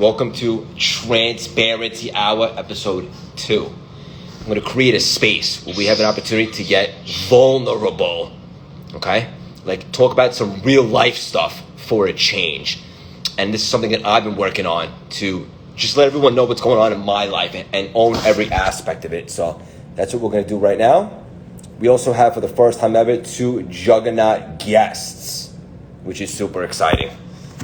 Welcome to Transparency Hour, episode 2. I'm going to create a space where we have an opportunity to get vulnerable, okay? Like, talk about some real life stuff for a change. And this is something that I've been working on to just let everyone know what's going on in my life and own every aspect of it. So that's what we're going to do right now. We also have, for the first time ever, 2 juggernaut guests, which is super exciting.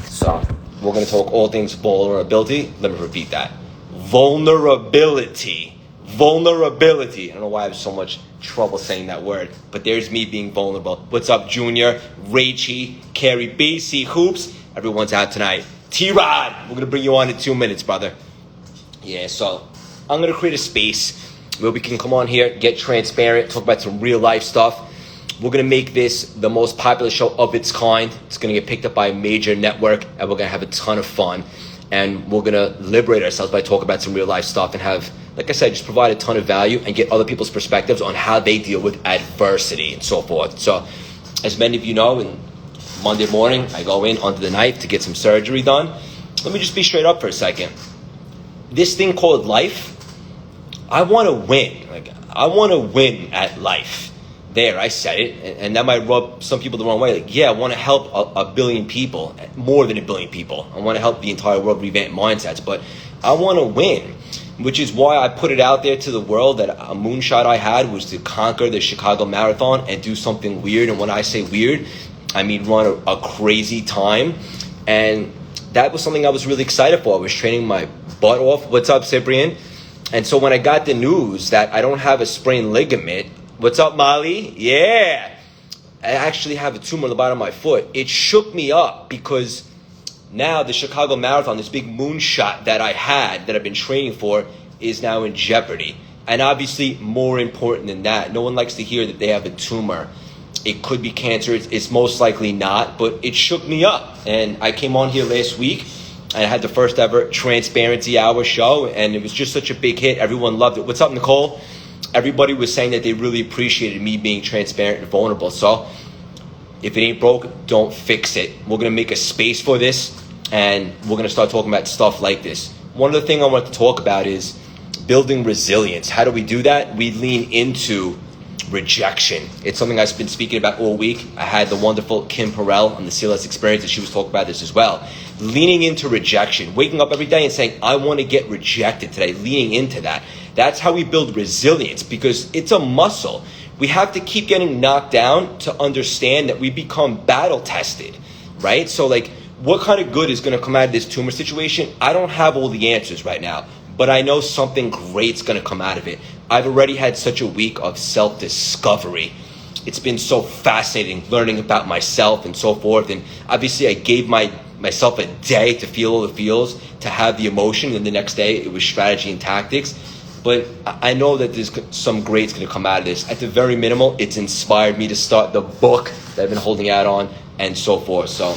So we're going to talk all things vulnerability. Let me repeat that. Vulnerability. I don't know why I have so much trouble saying that word, but there's me being vulnerable. What's up, Junior, Rachy, Carrie, BC, Hoops? Everyone's out tonight. T-Rod, we're going to bring you on in 2 minutes, brother. Yeah, so I'm going to create a space where we can come on here, get transparent, talk about some real life stuff. We're going to make this the most popular show of its kind. It's going to get picked up by a major network, and we're going to have a ton of fun. And we're going to liberate ourselves by talking about some real life stuff and have, like I said, just provide a ton of value and get other people's perspectives on how they deal with adversity and so forth. So, as many of you know, in Monday morning, I go in under the knife to get some surgery done. Let me just be straight up for a second. This thing called life, I want to win. I want to win at life. There, I said it, and that might rub some people the wrong way. Like, yeah, I want to help a billion people, more than a billion people. I want to help the entire world revamp mindsets, but I want to win, which is why I put it out there to the world that a moonshot I had was to conquer the Chicago Marathon and do something weird. And when I say weird, I mean run a crazy time. And that was something I was really excited for. I was training my butt off. What's up, Cyprian? And so when I got the news that I don't have a sprained ligament, what's up, Molly? Yeah. I actually have a tumor on the bottom of my foot. It shook me up because now the Chicago Marathon, this big moonshot that I had, that I've been training for, is now in jeopardy. And obviously, more important than that, no one likes to hear that they have a tumor. It could be cancer. It's most likely not, but it shook me up. And I came on here last week, and I had the first ever Transparency Hour show, and it was just such a big hit. Everyone loved it. What's up, Nicole? Everybody was saying that they really appreciated me being transparent and vulnerable. So if it ain't broke, don't fix it. We're going to make a space for this, and we're going to start talking about stuff like this. One of the things I want to talk about is building resilience. How do we do that? We lean into rejection. It's something I've been speaking about all week. I had the wonderful Kim Perrell on the CLS Experience, and she was talking about this as well. Leaning into rejection. Waking up every day and saying, I want to get rejected today. Leaning into that. That's how we build resilience, because it's a muscle. We have to keep getting knocked down to understand that we become battle tested, right? So like, what kind of good is going to come out of this tumor situation? I don't have all the answers right now, but I know something great's going to come out of it. I've already had such a week of self-discovery. It's been so fascinating learning about myself and so forth. And obviously I gave myself a day to feel all the feels, to have the emotion, and the next day it was strategy and tactics. But I know that there's some great's going to come out of this. At the very minimal, it's inspired me to start the book that I've been holding out on and so forth. So,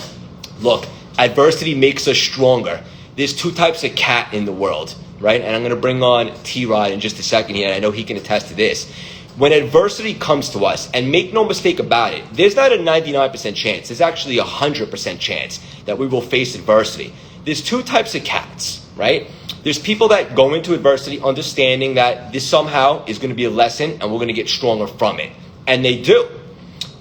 look, adversity makes us stronger. There's 2 types of cat in the world, right? And I'm going to bring on T-Rod in just a second here, and I know he can attest to this. When adversity comes to us, and make no mistake about it, there's not a 99% chance. There's actually a 100% chance that we will face adversity. There's 2 types of cats, right? There's people that go into adversity understanding that this somehow is going to be a lesson and we're going to get stronger from it. And they do.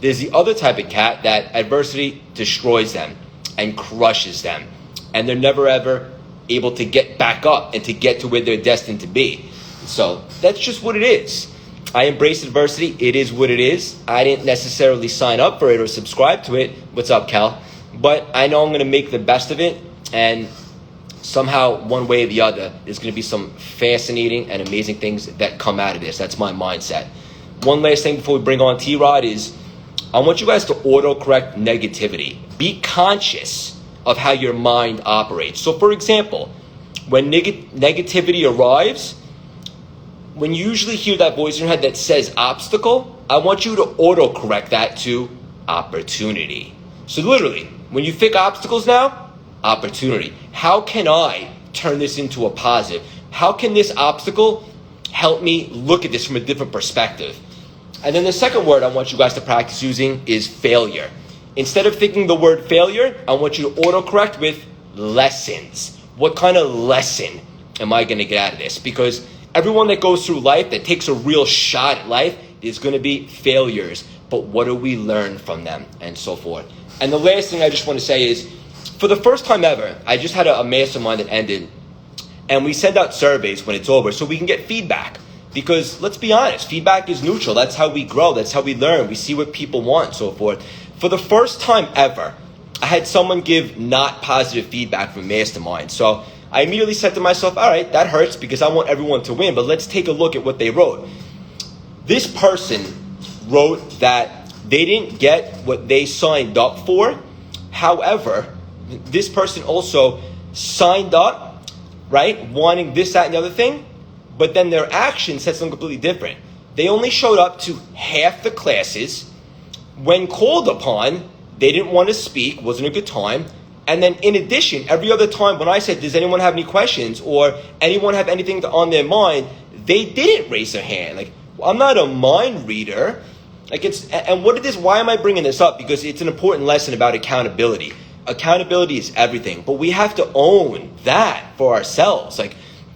There's the other type of cat that adversity destroys them and crushes them. And they're never ever able to get back up and to get to where they're destined to be. So that's just what it is. I embrace adversity. It is what it is. I didn't necessarily sign up for it or subscribe to it. What's up, Cal? But I know I'm going to make the best of it. And somehow, one way or the other, there's going to be some fascinating and amazing things that come out of this. That's my mindset. One last thing before we bring on T-Rod is, I want you guys to autocorrect negativity. Be conscious of how your mind operates. So, for example, when negativity arrives, when you usually hear that voice in your head that says obstacle, I want you to autocorrect that to opportunity. So literally, when you think obstacles now, opportunity. How can I turn this into a positive? How can this obstacle help me look at this from a different perspective? And then the second word I want you guys to practice using is failure. Instead of thinking the word failure, I want you to autocorrect with lessons. what kind of lesson am I going to get out of this? Because everyone that goes through life, that takes a real shot at life, there's going to be failures. But what do we learn from them, and so forth? And the last thing I just want to say is, for the first time ever, I just had a mastermind that ended, and we send out surveys when it's over so we can get feedback. Because let's be honest, feedback is neutral. That's how we grow. That's how we learn. We see what people want, and so forth. For the first time ever, I had someone give not positive feedback from mastermind. So I immediately said to myself, all right, that hurts because I want everyone to win, but let's take a look at what they wrote. This person wrote that they didn't get what they signed up for. However, this person also signed up, right, wanting this, that, and the other thing, but then their action said something completely different. They only showed up to half the classes. When called upon, they didn't want to speak, wasn't a good time. And then in addition, every other time when I said, does anyone have any questions or anyone have anything on their mind, they didn't raise their hand. Like, I'm not a mind reader. Like, and what it is, why am I bringing this up? Because it's an important lesson about accountability. Accountability is everything, but we have to own that for ourselves. Like,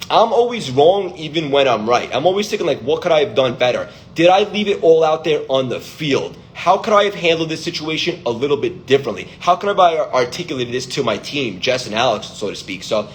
I'm always wrong even when I'm right. I'm always thinking, like, what could I have done better? Did I leave it all out there on the field? How could I have handled this situation a little bit differently? How can I have articulated this to my team, Jess and Alex, so to speak? So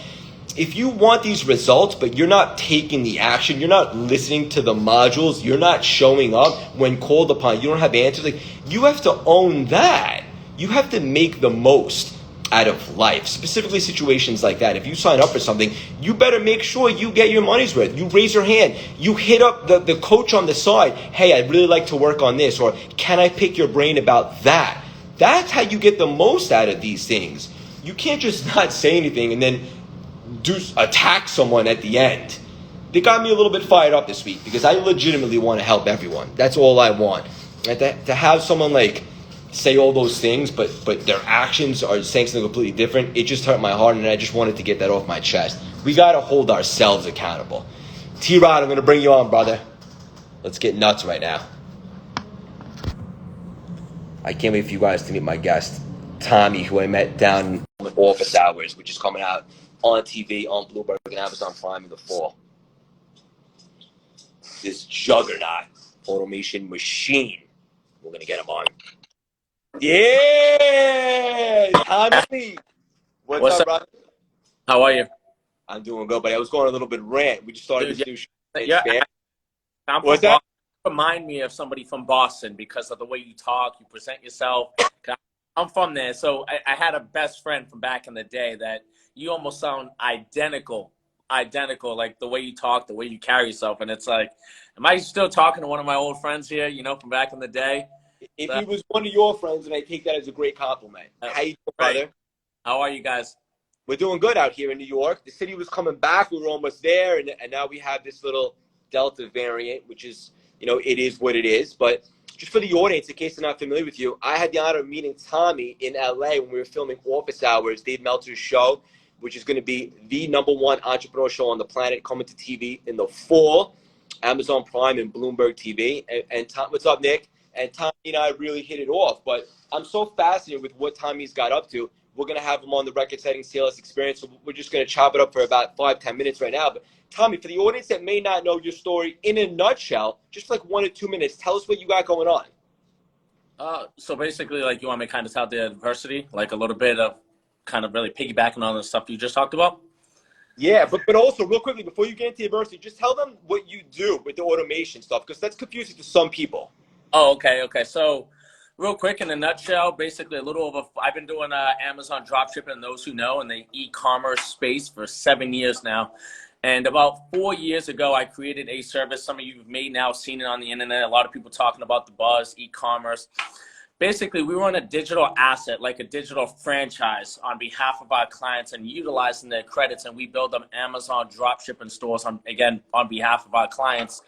if you want these results, but you're not taking the action, you're not listening to the modules, you're not showing up when called upon, you don't have answers, like, you have to own that. You have to make the most out of life, specifically situations like that. If you sign up for something, you better make sure you get your money's worth. You raise your hand. You hit up the coach on the side. Hey, I'd really like to work on this, or can I pick your brain about that? That's how you get the most out of these things. You can't just not say anything and then attack someone at the end. They got me a little bit fired up this week because I legitimately want to help everyone. That's all I want. And to have someone like say all those things, but their actions are saying something completely different, it just hurt my heart, and I just wanted to get that off my chest. We got to hold ourselves accountable. T-Rod, I'm going to bring you on, brother. Let's get nuts right now. I can't wait for you guys to meet my guest, Tommy, who I met down in office hours, which is coming out on TV, on Bloomberg, and Amazon Prime in the fall. This juggernaut automation machine. We're going to get him on. Yeah, Tommy. What's up, brother? How are you? I'm doing good, but I was going a little bit rant. We just started this new show. Yeah, what's that? Remind me of somebody from Boston because of the way you talk, you present yourself. I'm from there, so I had a best friend from back in the day that you almost sound identical, like the way you talk, the way you carry yourself, and it's like, am I still talking to one of my old friends here, from back in the day? If he was one of your friends, and I take that as a great compliment. How you doing, brother? How are you guys? We're doing good out here in New York. The city was coming back. We were almost there, and now we have this little Delta variant, which is, it is what it is. But just for the audience, in case they're not familiar with you, I had the honor of meeting Tommy in LA when we were filming Office Hours, Dave Meltzer's show, which is going to be the #1 entrepreneur show on the planet, coming to TV in the fall, Amazon Prime and Bloomberg TV. And Tom, what's up, Nick? And Tommy and I really hit it off. But I'm so fascinated with what Tommy's got up to. We're going to have him on the record-setting sales experience. So we're just going to chop it up for about 5-10 minutes right now. But Tommy, for the audience that may not know your story in a nutshell, just like 1 or 2 minutes, tell us what you got going on. So basically, like, you want me to kind of tout the adversity, like a little bit of kind of really piggybacking on the stuff you just talked about? Yeah, but also, real quickly, before you get into adversity, just tell them what you do with the automation stuff, because that's confusing to some people. Oh, okay. So real quick, in a nutshell, basically I've been doing Amazon dropshipping, and those who know, in the e-commerce space for 7 years now. And about 4 years ago, I created a service. Some of you may now seen it on the internet. A lot of people talking about the buzz, e-commerce. Basically, we run a digital asset, like a digital franchise, on behalf of our clients and utilizing their credits. And we build them Amazon dropshipping stores, on behalf of our clients.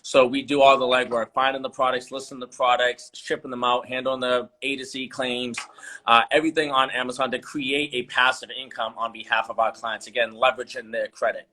So we do all the legwork, finding the products, listing the products, shipping them out, handling the A to Z claims, everything on Amazon to create a passive income on behalf of our clients. Again, leveraging their credit.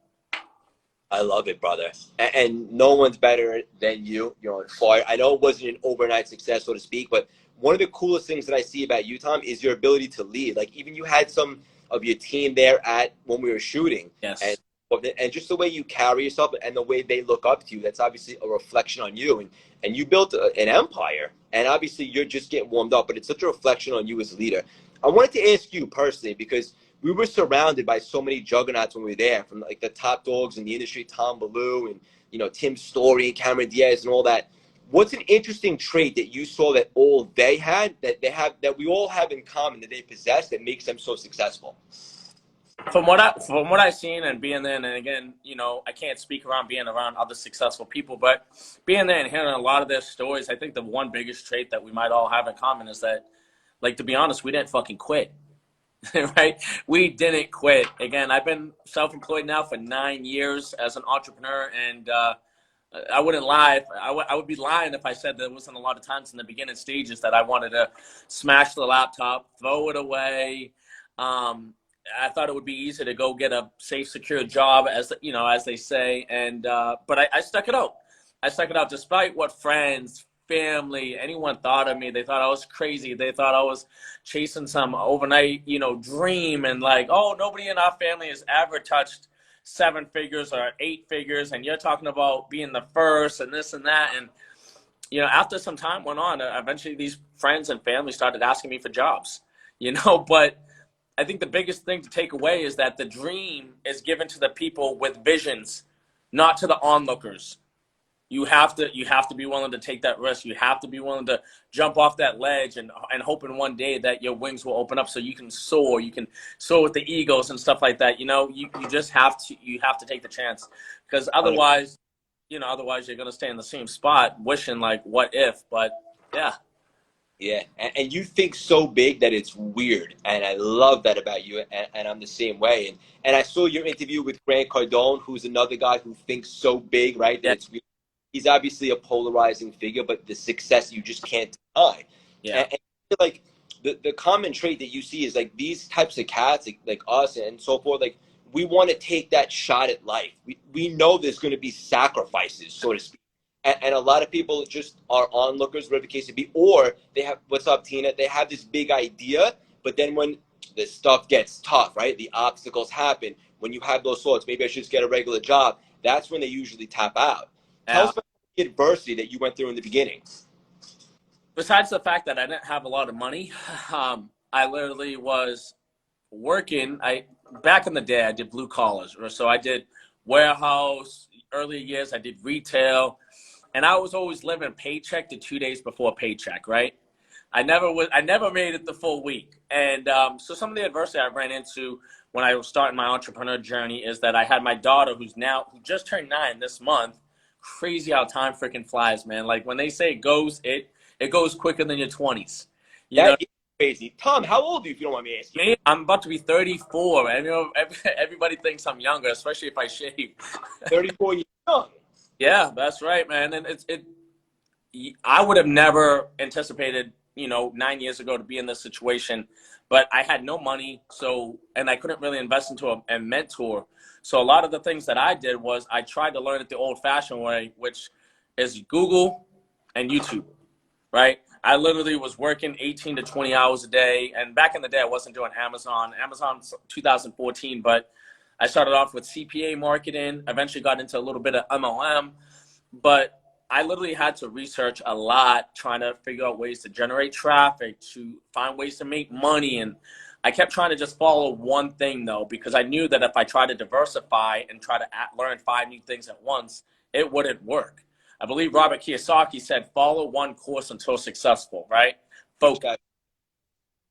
I love it, brother. And no one's better than you. You're on fire. I know it wasn't an overnight success, so to speak, but one of the coolest things that I see about you, Tom, is your ability to lead. Like, even you had some of your team there at when we were shooting. Yes. And just the way you carry yourself and the way they look up to you, that's obviously a reflection on you. And you built an empire, and obviously you're just getting warmed up, but it's such a reflection on you as a leader. I wanted to ask you personally, because we were surrounded by so many juggernauts when we were there, from like the top dogs in the industry, Tom Ballou and, you know, Tim Story and Cameron Diaz and all that. What's an interesting trait that you saw that all they had, that we all have in common, that they possess, that makes them so successful? From what I've seen and being there, and again, you know, I can't speak around being around other successful people, but being there and hearing a lot of their stories, I think the one biggest trait that we might all have in common is that, like, to be honest, we didn't fucking quit. Right? We didn't quit. Again, I've been self-employed now for 9 years as an entrepreneur, and I wouldn't lie. I would be lying if I said there wasn't a lot of times in the beginning stages that I wanted to smash the laptop, throw it away. I thought it would be easy to go get a safe, secure job, as you know, as they say. And but I stuck it out. I stuck it out despite what friends, family, anyone thought of me. They thought I was crazy. They thought I was chasing some overnight, you know, dream. And like, oh, nobody in our family has ever touched 7 figures or 8 figures. And you're talking about being the first and this and that. And, you know, after some time went on, eventually these friends and family started asking me for jobs, you know, but I think the biggest thing to take away is that the dream is given to the people with visions, not to the onlookers. You have to be willing to take that risk. You have to be willing to jump off that ledge and hoping one day that your wings will open up so you can soar. You can soar with the eagles and stuff like that. You know, you just have to take the chance, because otherwise you're going to stay in the same spot wishing like, what if? But yeah. Yeah, and you think so big that it's weird, and I love that about you, and I'm the same way. And I saw your interview with Grant Cardone, who's another guy who thinks so big, right, that it's weird. He's obviously a polarizing figure, but the success you just can't deny. Yeah. And like the common trait that you see is like these types of cats, like us and so forth, like we want to take that shot at life. We know there's going to be sacrifices, so to speak. And a lot of people just are onlookers, whatever the case may be, or they have, what's up, Tina? They have this big idea, but then when the stuff gets tough, right? The obstacles happen. When you have those thoughts, maybe I should just get a regular job. That's when they usually tap out. Tell us about the adversity that you went through in the beginning. Besides the fact that I didn't have a lot of money, I literally was working. Back in the day, I did blue collars. So I did warehouse. Earlier years, I did retail. And I was always living paycheck to 2 days before paycheck, right? I never made it the full week. And so some of the adversity I ran into when I was starting my entrepreneur journey is that I had my daughter who just turned 9 this month. Crazy how time freaking flies, man. Like when they say it goes quicker than your 20s. That is crazy. Tom, how old are you, if you don't mind me asking? Me, I'm about to be 34. And, you know, everybody thinks I'm younger, especially if I shave. 34 years young. Yeah, that's right, man. And I would have never anticipated, you know, 9 years ago to be in this situation, but I had no money. And I couldn't really invest into a mentor. So a lot of the things that I did was I tried to learn it the old fashioned way, which is Google and YouTube, right? I literally was working 18 to 20 hours a day. And back in the day, I wasn't doing Amazon's 2014, but I started off with CPA marketing, eventually got into a little bit of MLM, but I literally had to research a lot, trying to figure out ways to generate traffic, to find ways to make money. And I kept trying to just follow one thing, though, because I knew that if I tried to diversify and try to learn 5 new things at once, it wouldn't work. I believe Robert Kiyosaki said, follow one course until successful, right? Focus.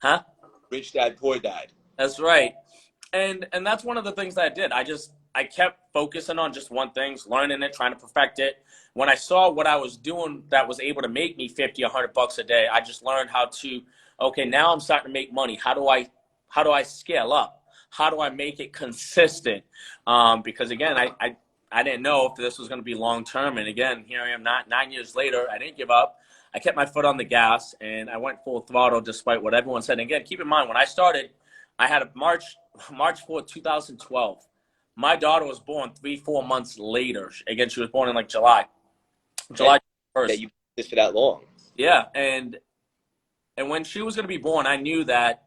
Huh? Rich Dad, Poor Dad. That's right. And that's one of the things that I did. I kept focusing on just one thing, learning it, trying to perfect it. When I saw what I was doing that was able to make me 50, 100 bucks a day, I just learned how to, okay, now I'm starting to make money. How do I scale up? How do I make it consistent? Because again, I didn't know if this was going to be long term. And again, here I am, 9 years later. I didn't give up. I kept my foot on the gas and I went full throttle despite what everyone said. And again, keep in mind, when I started, I had a March 4th, 2012. My daughter was born 3-4 months later. Again, she was born in like July 1st. That you did this for that long. Yeah, and when she was going to be born, I knew that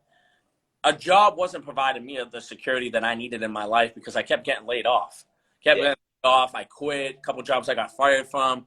a job wasn't providing me the security that I needed in my life because I kept getting laid off. Kept getting laid off. I quit. A couple jobs I got fired from.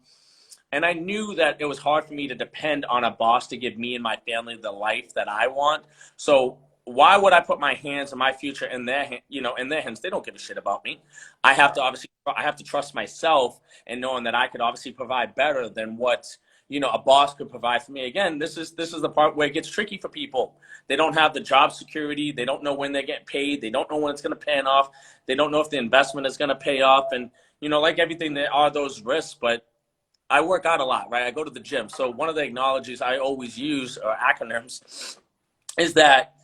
And I knew that it was hard for me to depend on a boss to give me and my family the life that I want. So why would I put my hands and my future in in their hands? They don't give a shit about me. I have to trust myself and knowing that I could obviously provide better than what, a boss could provide for me. Again, this is the part where it gets tricky for people. They don't have the job security. They don't know when they're getting paid. They don't know when it's going to pay off. They don't know if the investment is going to pay off. And, like everything, there are those risks, but I work out a lot, right? I go to the gym. So one of the acknowledges I always use, or acronyms, is that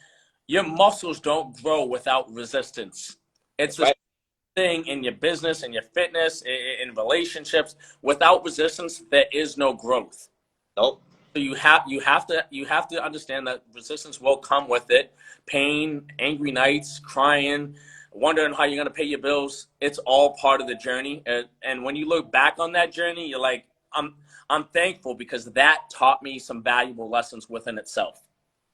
your muscles don't grow without resistance. It's the thing in your business, in your fitness, in relationships. Without resistance, there is no growth. Nope. So you have to understand that resistance will come with it. Pain, angry nights, crying, wondering how you're going to pay your bills. It's all part of the journey. And when you look back on that journey, you're like, I'm thankful because that taught me some valuable lessons within itself.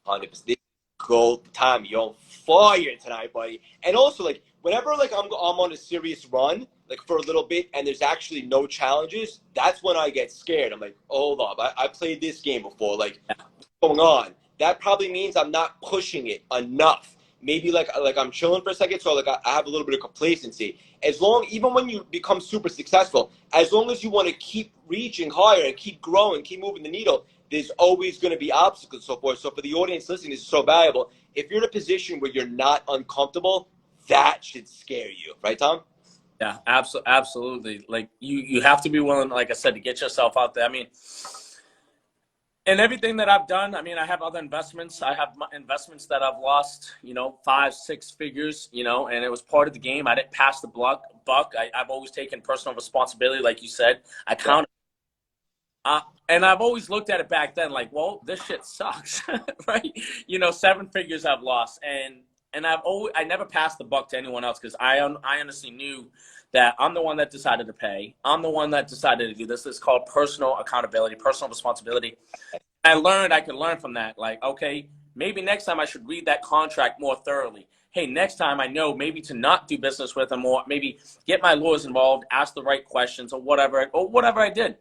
100%. Gold time. You're on fire tonight, buddy. And also, like, whenever I'm on a serious run, like for a little bit, and there's actually no challenges, that's when I get scared. I'm like, hold up, I played this game before. Like, what's going on? That probably means I'm not pushing it enough. Maybe like I'm chilling for a second, so like I have a little bit of complacency. Even when you become super successful, as long as you want to keep reaching higher and keep growing, keep moving the needle, there's always going to be obstacles and so forth. So for the audience listening, this is so valuable. If you're in a position where you're not uncomfortable, that should scare you, right, Tom? Yeah, absolutely. Like you have to be willing, like I said, to get yourself out there. I mean, and everything that I've done, I mean, I have other investments. I have investments that I've lost, 5-6 figures, and it was part of the game. I didn't pass the buck. I've always taken personal responsibility, like you said. I counted. And I've always looked at it back then like, well, this shit sucks, right? 7 figures I've lost. And I never passed the buck to anyone else because I honestly knew that I'm the one that decided to pay. I'm the one that decided to do this. It's called personal accountability, personal responsibility. I could learn from that. Like, okay, maybe next time I should read that contract more thoroughly. Hey, next time I know maybe to not do business with them, or maybe get my lawyers involved, ask the right questions, or whatever I did.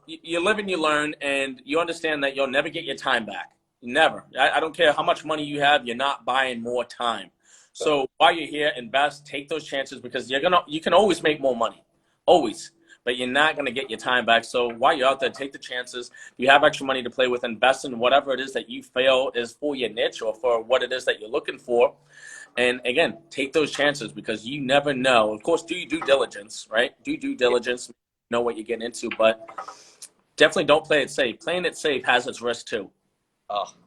You live and you learn, and you understand that you'll never get your time back. Never. I don't care how much money you have, you're not buying more time. So while you're here, invest, take those chances because you can always make more money. Always. But you're not going to get your time back. So while you're out there, take the chances. If you have extra money to play with, invest in whatever it is that you feel is for your niche or for what it is that you're looking for. And again, take those chances because you never know. Of course, do your due diligence, right? Do due diligence, know what you're getting into, but definitely don't play it safe. Playing it safe has its risk too.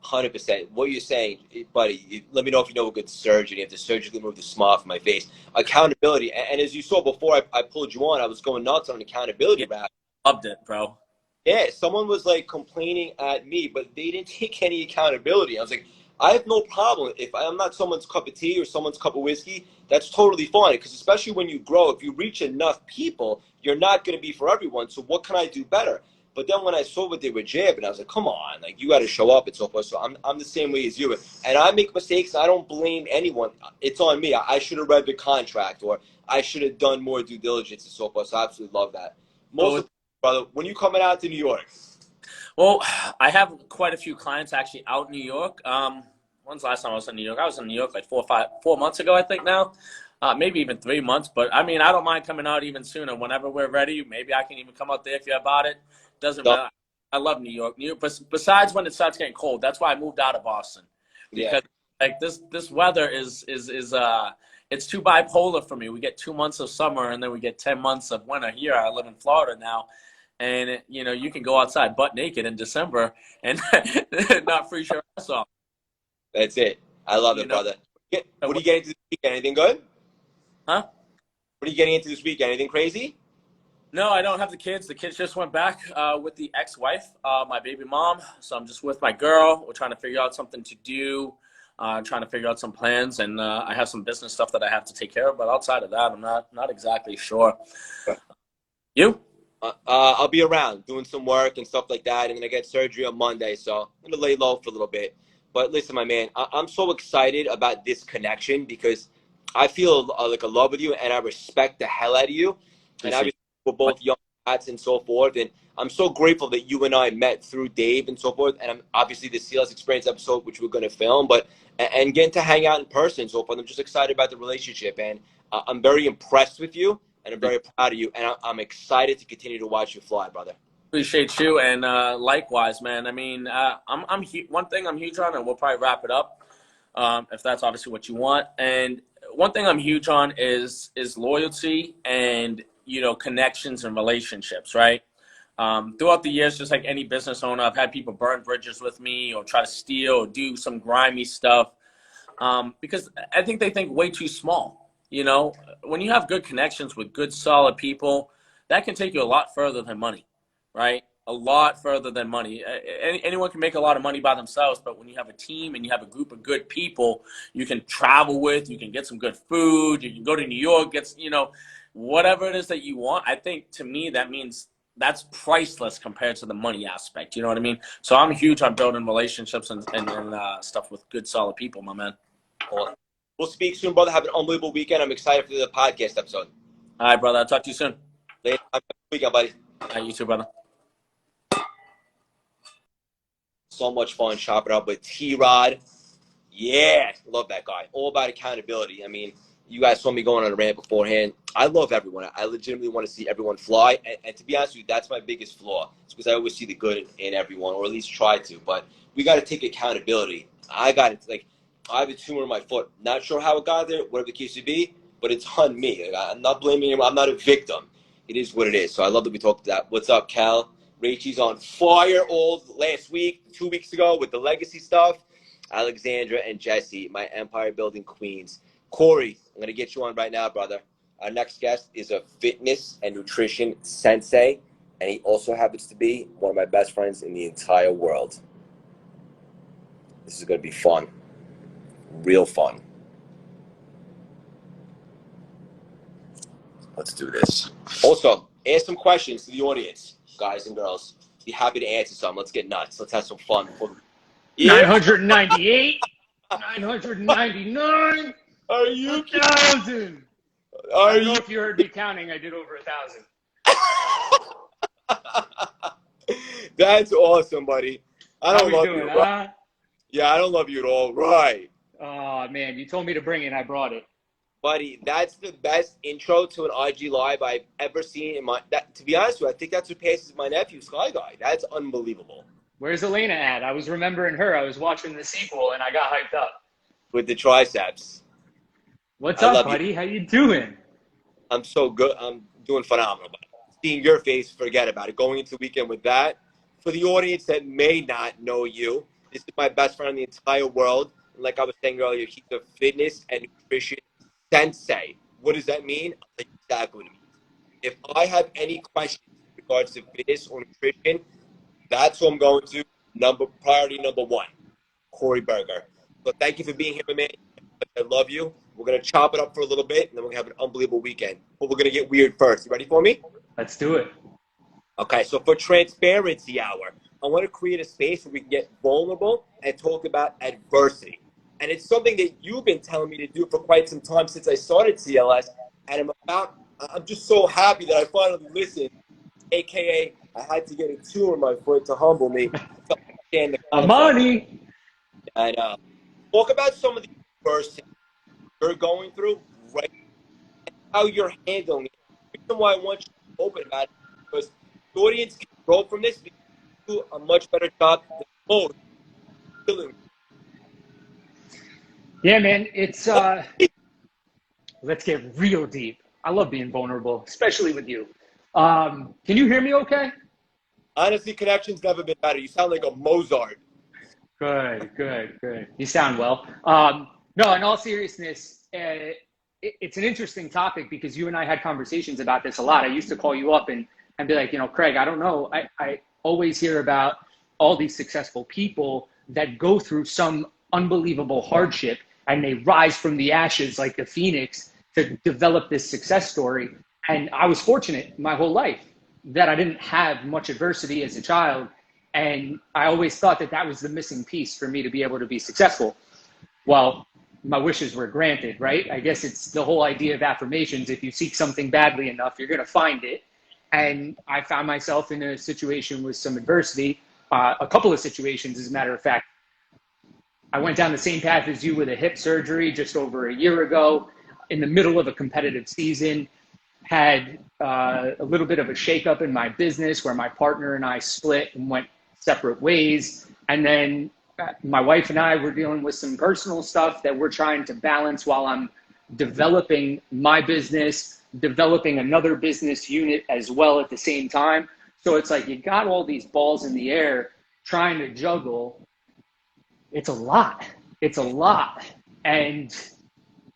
100%. What you're saying, buddy, let me know if you know a good surgeon. You have to surgically remove the smile from my face. Accountability. And as you saw before I pulled you on, I was going nuts on an accountability rap. Loved it, bro. Yeah, someone was like complaining at me, but they didn't take any accountability. I was like, I have no problem. If I'm not someone's cup of tea or someone's cup of whiskey, that's totally fine. Because especially when you grow, if you reach enough people, you're not going to be for everyone. So what can I do better? But then when I saw what they were jabbing, I was like, come on, like you got to show up and so forth. So I'm the same way as you. And I make mistakes. I don't blame anyone. It's on me. I should have read the contract or I should have done more due diligence and so forth. So I absolutely love that. Brother, when you coming out to New York? Well, I have quite a few clients actually out in New York. When's the last time I was in New York? I was in New York like 4 months ago, I think now. Maybe even 3 months. But, I mean, I don't mind coming out even sooner. Whenever we're ready, maybe I can even come out there if you're about it. Doesn't matter. I love New York. Besides when it starts getting cold, that's why I moved out of Boston. Because like this weather is it's too bipolar for me. We get 2 months of summer and then we get 10 months of winter here. I live in Florida now, and you can go outside butt naked in December and not freeze your ass off. That's it. I love it, brother. What are you getting into this weekend? Anything good? Huh? What are you getting into this weekend? Anything crazy? No, I don't have the kids. The kids just went back with the ex-wife, my baby mom. So I'm just with my girl. We're trying to figure out something to do, trying to figure out some plans, and I have some business stuff that I have to take care of. But outside of that, I'm not exactly sure. You? I'll be around doing some work and stuff like that. I'm gonna get surgery on Monday, so I'm gonna lay low for a little bit. But listen, my man, I'm so excited about this connection because I feel like a love with you and I respect the hell out of you. And Appreciate obviously, we're both young cats and so forth. And I'm so grateful that you and I met through Dave and so forth. And I'm obviously the CLS Experience episode, which we're going to film, but and getting to hang out in person and so forth. I'm just excited about the relationship. And I'm very impressed with you and I'm very proud of you. And I'm excited to continue to watch you fly, brother. Appreciate you, and likewise, man. I mean, one thing I'm huge on, and we'll probably wrap it up, if that's obviously what you want. And one thing I'm huge on is loyalty and connections and relationships, right? Throughout the years, just like any business owner, I've had people burn bridges with me or try to steal or do some grimy stuff because I think they think way too small. When you have good connections with good, solid people, that can take you a lot further than money. Right? A lot further than money. Anyone can make a lot of money by themselves, but when you have a team and you have a group of good people you can travel with, you can get some good food, you can go to New York, whatever it is that you want, I think to me that means that's priceless compared to the money aspect. You know what I mean? So I'm huge on building relationships and stuff with good, solid people, my man. Cool. We'll speak soon, brother. Have an unbelievable weekend. I'm excited for the podcast episode. All right, brother. I'll talk to you soon. Later. Have a good weekend, buddy. All right, you too, brother. So much fun chopping up with T-Rod. Yeah, love that guy. All about accountability. I mean, you guys saw me going on a rant beforehand. I love everyone. I legitimately want to see everyone fly. And to be honest with you, that's my biggest flaw. It's because I always see the good in everyone, or at least try to. But we got to take accountability. I have a tumor in my foot. Not sure how it got there, whatever the case may be, but it's on me. I'm not blaming him. I'm not a victim. It is what it is. So I love that we talked about that. What's up, Cal? Rachel's on fire all last week, 2 weeks ago with the legacy stuff. Alexandra and Jesse, my empire building queens. Corey, I'm going to get you on right now, brother. Our next guest is a fitness and nutrition sensei, and he also happens to be one of my best friends in the entire world. This is going to be fun. Real fun. Let's do this. Also, ask some questions to the audience, guys and girls. Be happy to answer some. Let's get nuts. Let's have some fun. 998, 999, Are you 1,000. I don't know if you heard me counting. I did over 1,000. That's awesome, buddy. I don't How love you doing, you. huh? Yeah, I don't love you at all. Right. Oh, man, you told me to bring it. I brought it. Buddy, that's the best intro to an IG Live I've ever seen in my. To be honest with you, I think that surpasses my nephew Sky Guy. That's unbelievable. Where's Elena at? I was remembering her. I was watching the sequel, and I got hyped up. With the triceps. What's up, buddy? How you doing? I'm so good. I'm doing phenomenal. Buddy. Seeing your face, forget about it. Going into the weekend with that. For the audience that may not know you, this is my best friend in the entire world. And like I was saying earlier, he's a fitness and nutrition sensei. What does that mean? Exactly what it means. If I have any questions in regards to fitness or nutrition, that's who I'm going to. Priority number one, Corey Berger. So thank you for being here, my man. I love you. We're going to chop it up for a little bit, and then we're going to have an unbelievable weekend. But we're going to get weird first. You ready for me? Let's do it. Okay, so for Transparency Hour, I want to create a space where we can get vulnerable and talk about adversity. And it's something that you've been telling me to do for quite some time since I started CLS. And I'm just so happy that I finally listened, AKA I had to get a tumor in my foot to humble me. Amani! And talk about some of the adversity you're going through right now, and how you're handling it. The reason why I want you to open about it is because the audience can grow from this because you do a much better job than most. Yeah, man, it's let's get real deep. I love being vulnerable, especially with you. Can you hear me okay? Honestly, connection's never been better. You sound like a Mozart. Good. You sound well. No, in all seriousness, it's an interesting topic because you and I had conversations about this a lot. I used to call you up and be like, Craig, I don't know. I always hear about all these successful people that go through some unbelievable hardship and they rise from the ashes like a phoenix to develop this success story. And I was fortunate my whole life that I didn't have much adversity as a child. And I always thought that that was the missing piece for me to be able to be successful. Well, my wishes were granted, right? I guess it's the whole idea of affirmations. If you seek something badly enough, you're going to find it. And I found myself in a situation with some adversity, a couple of situations, as a matter of fact. I went down the same path as you with a hip surgery just over a year ago, in the middle of a competitive season. Had a little bit of a shakeup in my business where my partner and I split and went separate ways. And then my wife and I were dealing with some personal stuff that we're trying to balance while I'm developing my business, developing another business unit as well at the same time. So it's like you got all these balls in the air trying to juggle. It's a lot. It's a lot. And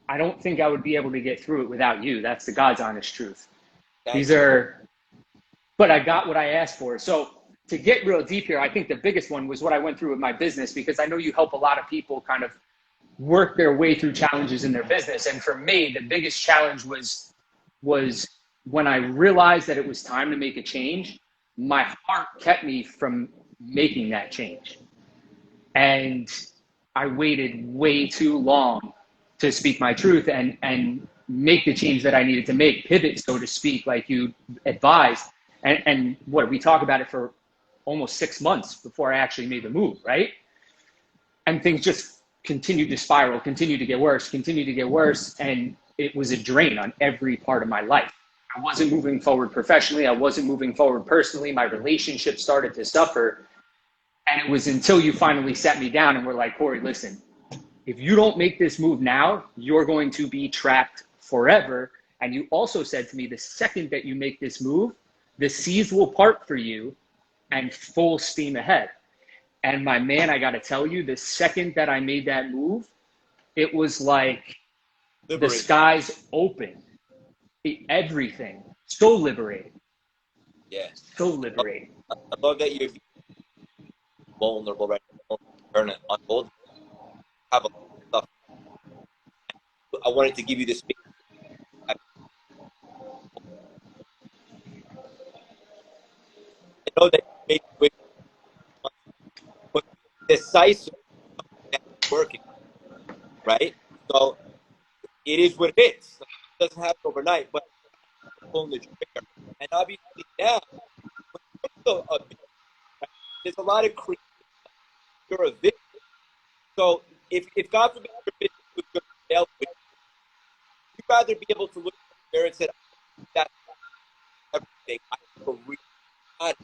I don't think I would be able to get through it without you. That's the God's honest truth. But I got what I asked for. So to get real deep here, I think the biggest one was what I went through with my business, because I know you help a lot of people kind of work their way through challenges in their business. And for me, the biggest challenge was when I realized that it was time to make a change, my heart kept me from making that change. And I waited way too long to speak my truth and make the change that I needed to make, pivot, so to speak, like you advised. And what, we talk about it for almost 6 months before I actually made the move, right? And things just continued to spiral, continued to get worse. And it was a drain on every part of my life. I wasn't moving forward professionally. I wasn't moving forward personally. My relationship started to suffer. And it was until you finally sat me down and were like, Corey, listen, if you don't make this move now, you're going to be trapped forever. And you also said to me, the second that you make this move, the seas will part for you and full steam ahead. And my man, I got to tell you, the second that I made that move, it was like the skies open. Everything. So liberating. Yeah. So liberating. I love that you're vulnerable right now. Turn it on both. Have a lot of stuff. I wanted to give you this space. I know that you make quick, but decisive working, right? So it is what it is. It doesn't happen overnight, but pulling the trigger. And obviously now, there's a lot of creativity. You're a victim. So if God forbid your business was going to fail, you'd rather be able to look there and say, that's everything. I have a real God.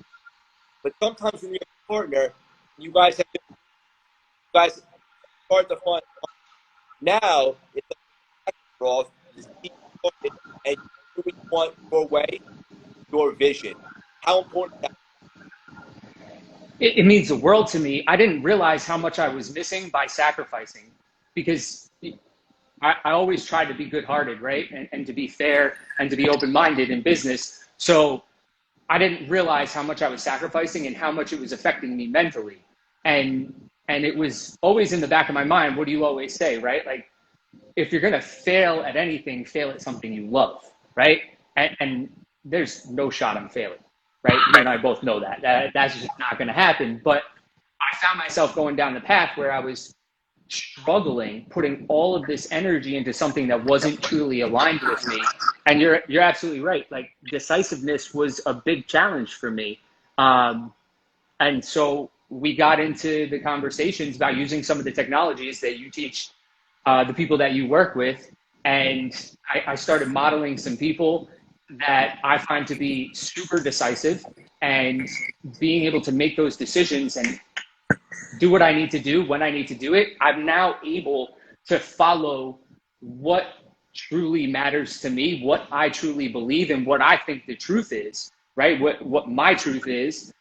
But sometimes when you're a partner, you guys start the fun. Now it's like off, and you really want your way, your vision. How important that is. It means the world to me. I didn't realize how much I was missing by sacrificing, because I always tried to be good-hearted, right? And to be fair and to be open-minded in business. So I didn't realize how much I was sacrificing and how much it was affecting me mentally. And it was always in the back of my mind. What do you always say, right? Like, if you're going to fail at anything, fail at something you love, right? And there's no shot I'm failing. Right? You and I both know that. That's just not going to happen. But I found myself going down the path where I was struggling, putting all of this energy into something that wasn't truly aligned with me. And you're absolutely right. Like, decisiveness was a big challenge for me. And so we got into the conversations about using some of the technologies that you teach the people that you work with. And I started modeling some people that I find to be super decisive, and being able to make those decisions and do what I need to do when I need to do it. I'm now able to follow what truly matters to me, what I truly believe, and what I think the truth is, right? What my truth is.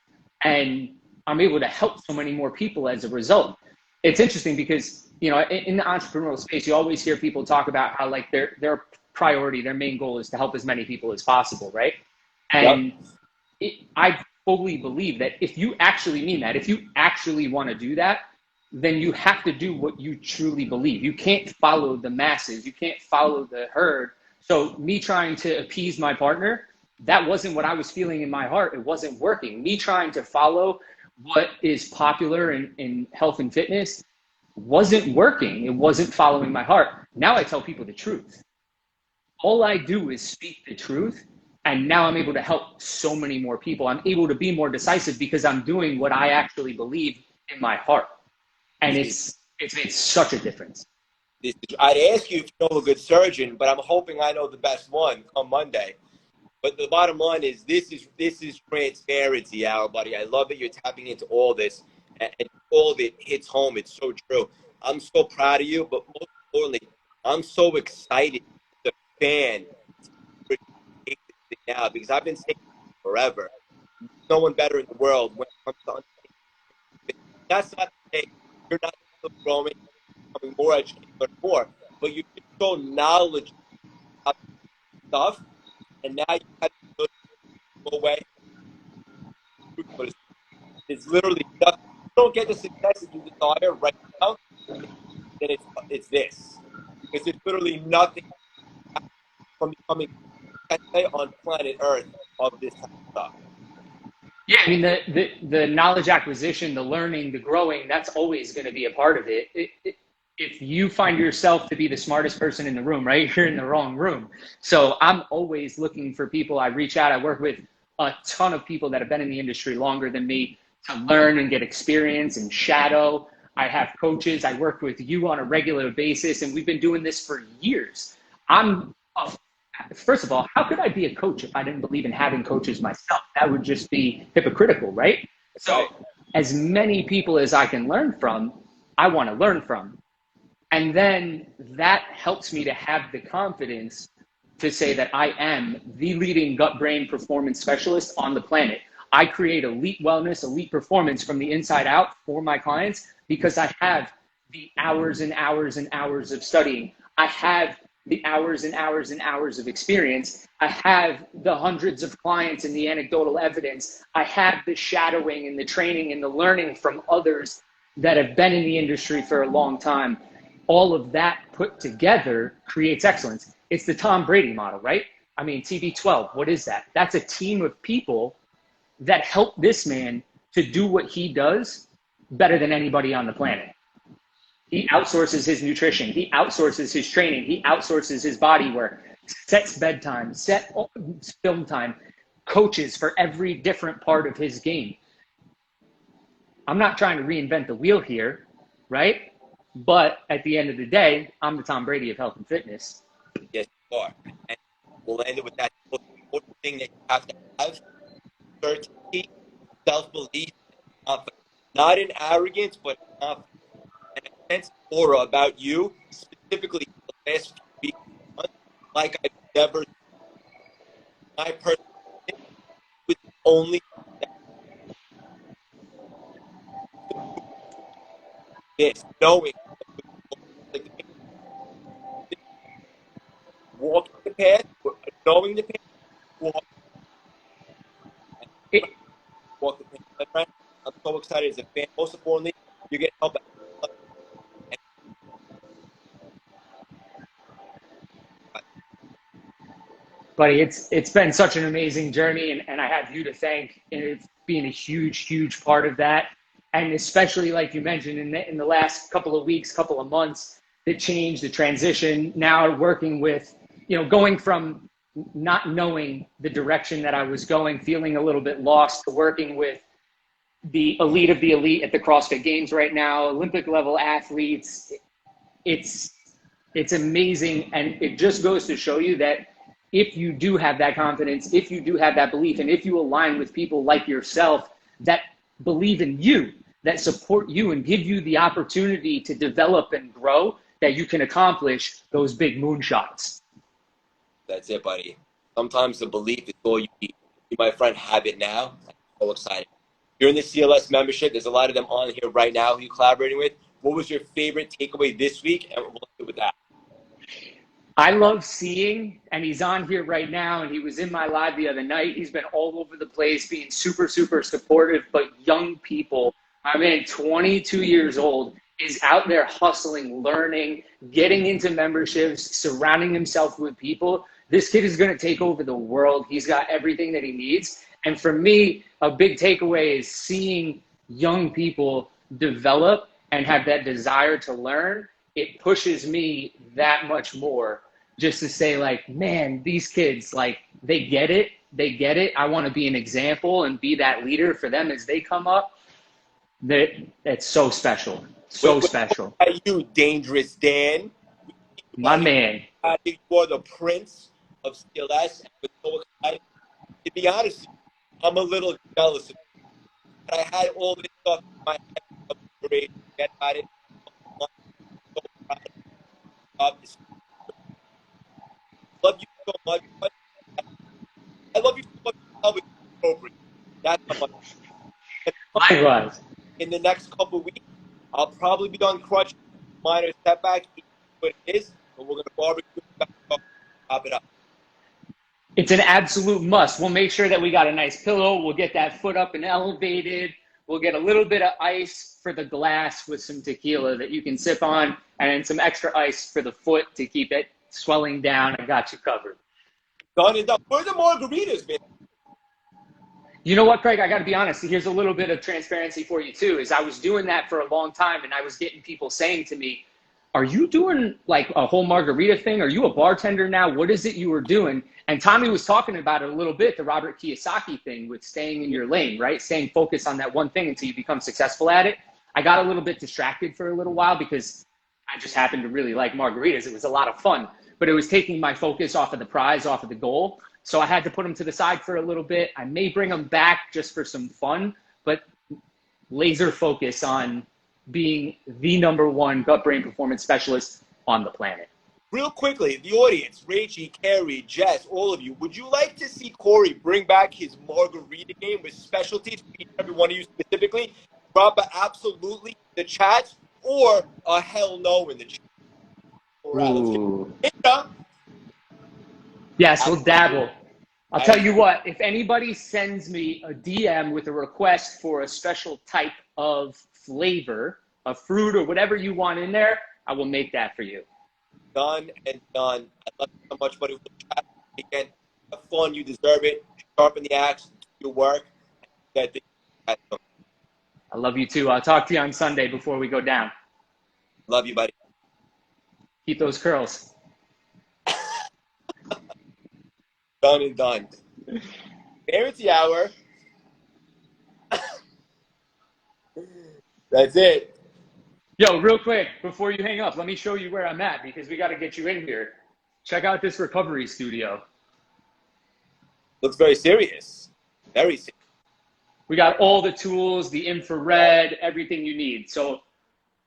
And I'm able to help so many more people as a result. It's interesting because, you know, in the entrepreneurial space, you always hear people talk about how, like, their priority, their main goal is to help as many people as possible, right? And I fully believe that if you actually mean that, if you actually want to do that, then you have to do what you truly believe. You can't follow the masses. You can't follow the herd. So me trying to appease my partner, that wasn't what I was feeling in my heart. It wasn't working. Me trying to follow what is popular in health and fitness wasn't working. It wasn't following my heart. Now I tell people the truth. All I do is speak the truth. And now I'm able to help so many more people. I'm able to be more decisive because I'm doing what I actually believe in my heart. And it's made such a difference. I'd ask you if you know a good surgeon, but I'm hoping I know the best one on Monday. But the bottom line is this is transparency, Al, buddy. I love that you're tapping into all this, and all of it hits home. It's so true. I'm so proud of you, but most importantly, I'm so excited as a fan to take this thing now because I've been saying it forever. No one better in the world when it comes to understanding. That's not to say you're not still growing, becoming more educated, but more. But you can show knowledge of stuff, and now you have to go away. It's literally nothing. You don't get the success that you desire right now, then it's this. Because it's literally nothing from becoming on planet Earth of this type of stuff. Yeah, I mean, the knowledge acquisition, the learning, the growing, that's always going to be a part of it. If you find yourself to be the smartest person in the room, right, you're in the wrong room. So I'm always looking for people. I reach out. I work with a ton of people that have been in the industry longer than me to learn and get experience and shadow. I have coaches. I work with you on a regular basis, and we've been doing this for years. First of all, how could I be a coach if I didn't believe in having coaches myself? That would just be hypocritical, right? So as many people as I can learn from, I want to learn from. And then that helps me to have the confidence to say that I am the leading gut-brain performance specialist on the planet. I create elite wellness, elite performance from the inside out for my clients because I have the hours and hours and hours of studying. I have the hours and hours and hours of experience. I have the hundreds of clients and the anecdotal evidence. I have the shadowing and the training and the learning from others that have been in the industry for a long time. All of that put together creates excellence. It's the Tom Brady model, right? I mean, TB12, what is that? That's a team of people that help this man to do what he does better than anybody on the planet. He outsources his nutrition. He outsources his training. He outsources his body work, sets bedtime, set film time, coaches for every different part of his game. I'm not trying to reinvent the wheel here, right? But at the end of the day, I'm the Tom Brady of health and fitness. Yes, you are. And we'll end it with that important thing that you have to have: certainty, self-belief, confidence. Not in arrogance, but confidence. And a sense of aura about you, specifically the last few weeks, like I've never seen. My personal was only this, knowing walking the path, knowing the path, walk the path. My friend, I'm so excited as a fan. Most importantly, you're getting help. Buddy, it's been such an amazing journey, and I have you to thank in being a huge part of that. And especially like you mentioned in the last couple of weeks, couple of months, the change, the transition, now working with, going from not knowing the direction that I was going, feeling a little bit lost, to working with the elite of the elite at the CrossFit Games right now, Olympic level athletes. It's amazing. And it just goes to show you that if you do have that confidence, if you do have that belief, and if you align with people like yourself that believe in you, that support you and give you the opportunity to develop and grow, that you can accomplish those big moonshots. That's it, buddy. Sometimes the belief is all you need. You, my friend, have it now. I'm so excited. You're in the CLS membership. There's a lot of them on here right now who you're collaborating with. What was your favorite takeaway this week? And we'll do with that. I love seeing, and he's on here right now, and he was in my live the other night. He's been all over the place, being super supportive, but young people. My man, 22 years old, is out there hustling, learning, getting into memberships, surrounding himself with people. This kid is going to take over the world. He's got everything that he needs. And for me, a big takeaway is seeing young people develop and have that desire to learn, it pushes me that much more just to say like, man, these kids, like they get it. They get it. I want to be an example and be that leader for them as they come up. That it's so special. So special. What you, Dangerous Dan? My man. I think you are the prince of CLS. And so excited. To be honest, with you, I'm a little jealous of you. But I had all this stuff in my head. Forget about it. I'm so proud of this. I love you so much. But I love you so much. It's appropriate. That's how much. Likewise. In the next couple of weeks, I'll probably be on crutch, minor setback, what it is, but we're going to barbecue and pop it up. It's an absolute must. We'll make sure that we got a nice pillow. We'll get that foot up and elevated. We'll get a little bit of ice for the glass with some tequila that you can sip on, and then some extra ice for the foot to keep it swelling down. I got you covered. Done and done. Where are the margaritas, man? You know what, Craig? I got to be honest. Here's a little bit of transparency for you, too, is I was doing that for a long time, and I was getting people saying to me, are you doing like a whole margarita thing? Are you a bartender now? What is it you were doing? And Tommy was talking about it a little bit, the Robert Kiyosaki thing with staying in your lane, right? Staying focused on that one thing until you become successful at it. I got a little bit distracted for a little while because I just happened to really like margaritas. It was a lot of fun, but it was taking my focus off of the prize, off of the goal. So I had to put them to the side for a little bit. I may bring them back just for some fun, but laser focus on being the #1 gut brain performance specialist on the planet. Real quickly, the audience, Rachie, Carrie, Jess, all of you, would you like to see Corey bring back his margarita game with specialties for each and every one of you specifically? Drop a absolutely in the chat or a hell no in the chat. Ooh. Yeah. Yes, we'll dabble. I'll tell you what, if anybody sends me a DM with a request for a special type of flavor, a fruit or whatever you want in there, I will make that for you. Done and done. I love you so much, buddy. We'll chat again. Have fun. You deserve it. Sharpen the axe. Do your work. I love you too. I'll talk to you on Sunday before we go down. Love you, buddy. Keep those curls. Done and done. Parents hour. That's it. Yo, real quick, before you hang up, let me show you where I'm at because we got to get you in here. Check out this recovery studio. Looks very serious. Very serious. We got all the tools, the infrared, everything you need. So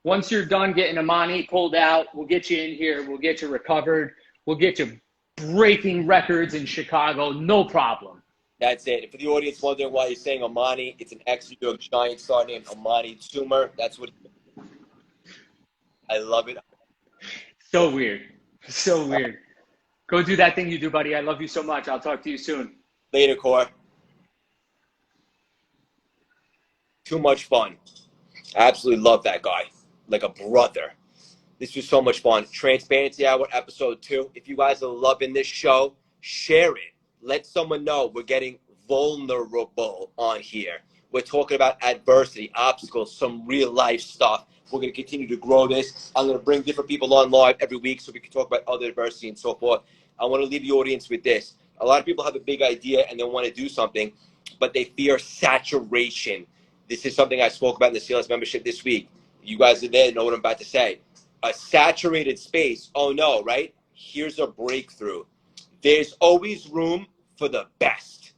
once you're done getting Amani pulled out, we'll get you in here. We'll get you recovered. We'll get you breaking records in Chicago. No problem. That's it. And for the audience wondering why he's saying Amani, it's an ex-New York Giant star named Amani Toomer. That's what I love it. So weird. So weird. Go do that thing you do, buddy. I love you so much. I'll talk to you soon. Later, Core. Too much fun. I absolutely love that guy. Like a brother. This was so much fun. Transparency Hour, episode 2. If you guys are loving this show, share it. Let someone know we're getting vulnerable on here. We're talking about adversity, obstacles, some real life stuff. We're going to continue to grow this. I'm going to bring different people on live every week so we can talk about other adversity and so forth. I want to leave the audience with this. A lot of people have a big idea and they want to do something, but they fear saturation. This is something I spoke about in the CLS membership this week. You guys are there, know what I'm about to say. A saturated space, oh no, right? Here's a breakthrough. There's always room for the best.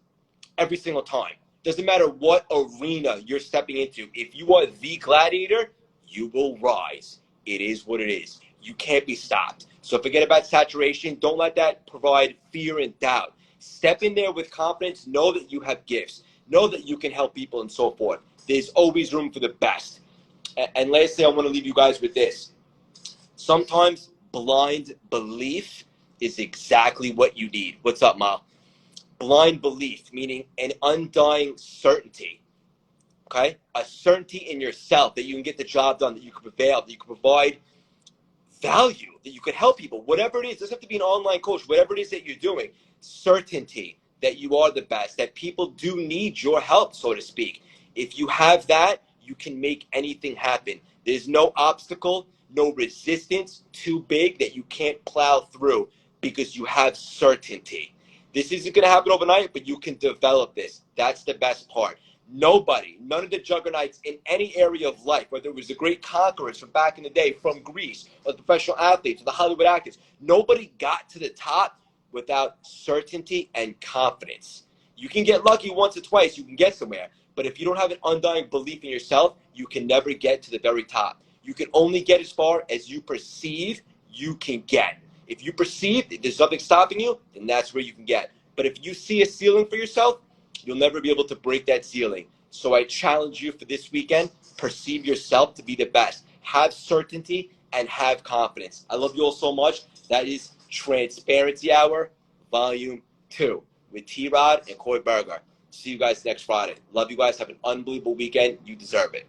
Every single time. Doesn't matter what arena you're stepping into. If you are the gladiator, you will rise. It is what it is. You can't be stopped. So forget about saturation. Don't let that provide fear and doubt. Step in there with confidence. Know that you have gifts. Know that you can help people and so forth. There's always room for the best. And lastly, I want to leave you guys with this. Sometimes blind belief is exactly what you need. What's up, Mal? Blind belief, meaning an undying certainty. Okay? A certainty in yourself that you can get the job done, that you can prevail, that you can provide value, that you can help people. Whatever it is, it doesn't have to be an online coach, whatever it is that you're doing. Certainty that you are the best, that people do need your help, so to speak. If you have that, you can make anything happen. There's no obstacle, no resistance too big that you can't plow through because you have certainty. This isn't going to happen overnight, but you can develop this. That's the best part. Nobody, none of the juggernauts in any area of life, whether it was the great conquerors from back in the day, from Greece, or the professional athletes, or the Hollywood actors, nobody got to the top without certainty and confidence. You can get lucky once or twice, you can get somewhere, but if you don't have an undying belief in yourself, you can never get to the very top. You can only get as far as you perceive you can get. If you perceive that there's nothing stopping you, then that's where you can get. But if you see a ceiling for yourself, you'll never be able to break that ceiling. So I challenge you for this weekend, perceive yourself to be the best. Have certainty and have confidence. I love you all so much. That is Transparency Hour, Volume 2 with T-Rod and Corey Berger. See you guys next Friday. Love you guys. Have an unbelievable weekend. You deserve it.